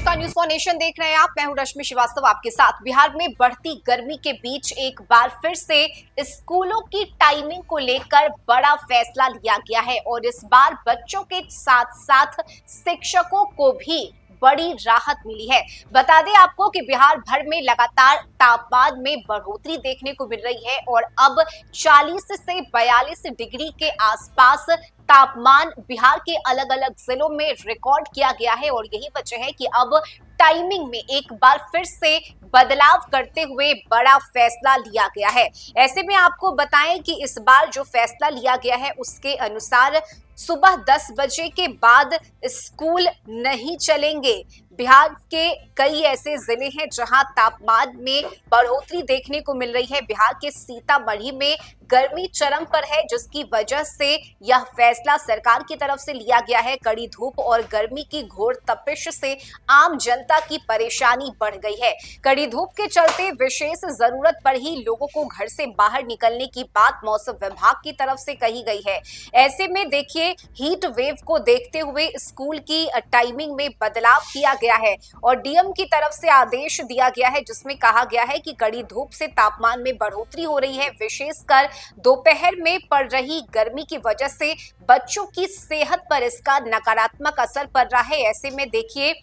नमस्कार, news for nation देख रहे हैं आप। मैं हूं रश्मि श्रीवास्तव आपके साथ। बिहार में बढ़ती गर्मी के बीच एक बार फिर से स्कूलों की टाइमिंग को लेकर बड़ा फैसला लिया गया है और इस बार बच्चों के साथ साथ शिक्षकों को भी बड़ी राहत मिली है। बता दें आपको कि बिहार भर में लगातार तापमान में बढ़ोतरी देखने को मिल रही है और अब 40 से 42 डिग्री के आसपास तापमान बिहार के अलग अलग जिलों में रिकॉर्ड किया गया है और यही वजह है कि अब टाइमिंग में एक बार फिर से बदलाव करते हुए बड़ा फैसला लिया गया है। ऐसे में आपको बताएं कि इस बार जो फैसला लिया गया है उसके अनुसार सुबह 10 बजे के बाद स्कूल नहीं चलेंगे। बिहार के कई ऐसे जिले हैं जहां तापमान में बढ़ोतरी देखने को मिल रही है। बिहार के सीतामढ़ी में गर्मी चरम पर है, जिसकी वजह से यह फैसला सरकार की तरफ से लिया गया है। कड़ी धूप और गर्मी की घोर तपिश से आम जनता की परेशानी बढ़ गई है। कड़ी धूप के चलते विशेष जरूरत पर ही लोगों को घर से बाहर निकलने की बात मौसम विभाग की तरफ से कही गई है। ऐसे में देखिए, हीट वेव को देखते हुए स्कूल की टाइमिंग में बदलाव किया गया है और डीएम की तरफ से आदेश दिया गया है, जिसमें कहा गया है कि कड़ी धूप से तापमान में बढ़ोतरी हो रही है। विशेषकर दोपहर में पड़ रही गर्मी की वजह से बच्चों की सेहत पर इसका नकारात्मक असर पड़ रहा है। ऐसे में देखिए,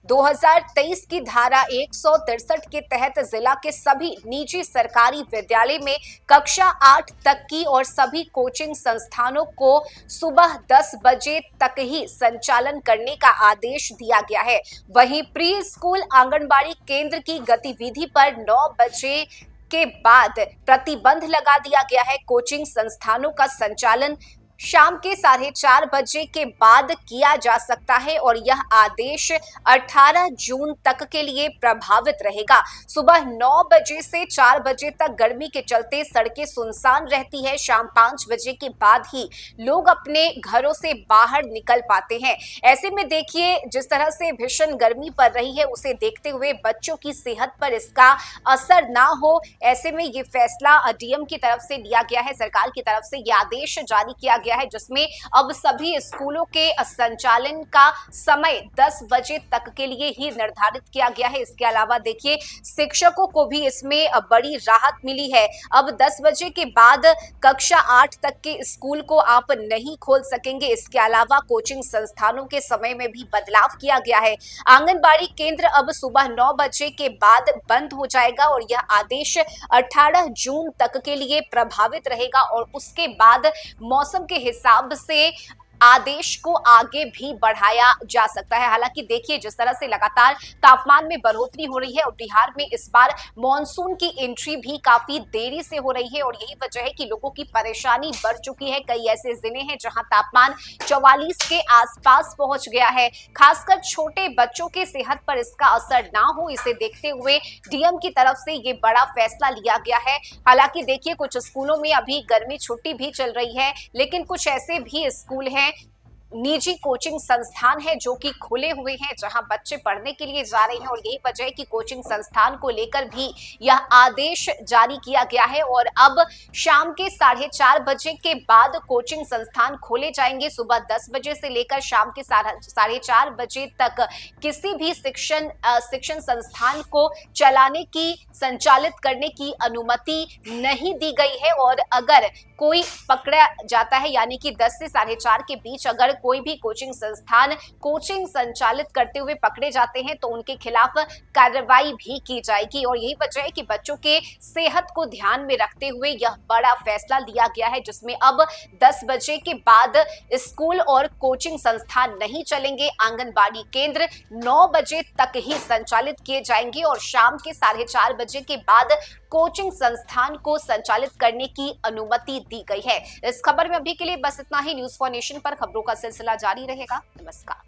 2023 की धारा 163 के तहत जिला के सभी निजी सरकारी विद्यालय में कक्षा 8 तक की और सभी कोचिंग संस्थानों को सुबह 10 बजे तक ही संचालन करने का आदेश दिया गया है। वहीं प्री स्कूल आंगनबाड़ी केंद्र की गतिविधि पर 9 बजे के बाद प्रतिबंध लगा दिया गया है। कोचिंग संस्थानों का संचालन शाम के 4:30 बजे के बाद किया जा सकता है और यह आदेश 18 जून तक के लिए प्रभावित रहेगा। सुबह 9 बजे से 4 बजे तक गर्मी के चलते सड़कें सुनसान रहती है। शाम 5 बजे के बाद ही लोग अपने घरों से बाहर निकल पाते हैं। ऐसे में देखिए, जिस तरह से भीषण गर्मी पड़ रही है उसे देखते हुए बच्चों की सेहत पर इसका असर ना हो, ऐसे में ये फैसला डीएम की तरफ से लिया गया है। सरकार की तरफ से यह आदेश जारी किया गया है, जिसमें अब सभी स्कूलों के संचालन का समय 10 बजे तक के लिए ही निर्धारित किया गया है। इसके अलावा देखिए, शिक्षकों को भी इसमें बड़ी राहत मिली है। अब 10 बजे के बाद कक्षा 8 तक के स्कूल को आप नहीं खोल सकेंगे। इसके अलावा कोचिंग संस्थानों के समय में भी बदलाव किया गया है। आंगनबाड़ी केंद्र अब सुबह 9 बजे के बाद बंद हो जाएगा और यह आदेश 18 जून तक के लिए प्रभावित रहेगा और उसके बाद मौसम के हिसाब से आदेश को आगे भी बढ़ाया जा सकता है। हालांकि देखिए, जिस तरह से लगातार तापमान में बढ़ोतरी हो रही है और बिहार में इस बार मॉनसून की एंट्री भी काफी देरी से हो रही है और यही वजह है कि लोगों की परेशानी बढ़ चुकी है। कई ऐसे जिले हैं जहां तापमान 44 के आसपास पहुंच गया है। खासकर छोटे बच्चों के सेहत पर इसका असर ना हो, इसे देखते हुए डीएम की तरफ से ये बड़ा फैसला लिया गया है। हालांकि देखिए, कुछ स्कूलों में अभी गर्मी छुट्टी भी चल रही है, लेकिन कुछ ऐसे भी स्कूल हैं, निजी कोचिंग संस्थान है जो कि खुले हुए हैं, जहां बच्चे पढ़ने के लिए जा रहे हैं और यही वजह है कि कोचिंग संस्थान को लेकर भी यह आदेश जारी किया गया है और अब शाम के 4:30 बजे के बाद कोचिंग संस्थान खोले जाएंगे। सुबह 10 बजे से लेकर शाम के 4:30 बजे तक किसी भी शिक्षण संस्थान को चलाने की, संचालित करने की अनुमति नहीं दी गई है और अगर कोई पकड़ा जाता है, यानी कि 10 से 4:30 के बीच अगर कोई भी कोचिंग संस्थान कोचिंग संचालित करते हुए पकड़े जाते हैं तो उनके खिलाफ कार्रवाई भी की जाएगी और यही वजह है कि बच्चों के सेहत को ध्यान में रखते हुए यह बड़ा फैसला लिया गया है, जिसमें अब 10 बजे के बाद स्कूल और कोचिंग संस्थान नहीं चलेंगे। आंगनबाड़ी केंद्र 9 बजे तक ही संचालित किए जाएंगे और शाम के 4:30 बजे के बाद कोचिंग संस्थान को संचालित करने की अनुमति दी गई है। इस खबर में अभी के लिए बस इतना ही। न्यूज फॉर नेशन पर खबरों का सिलसिला जारी रहेगा। नमस्कार।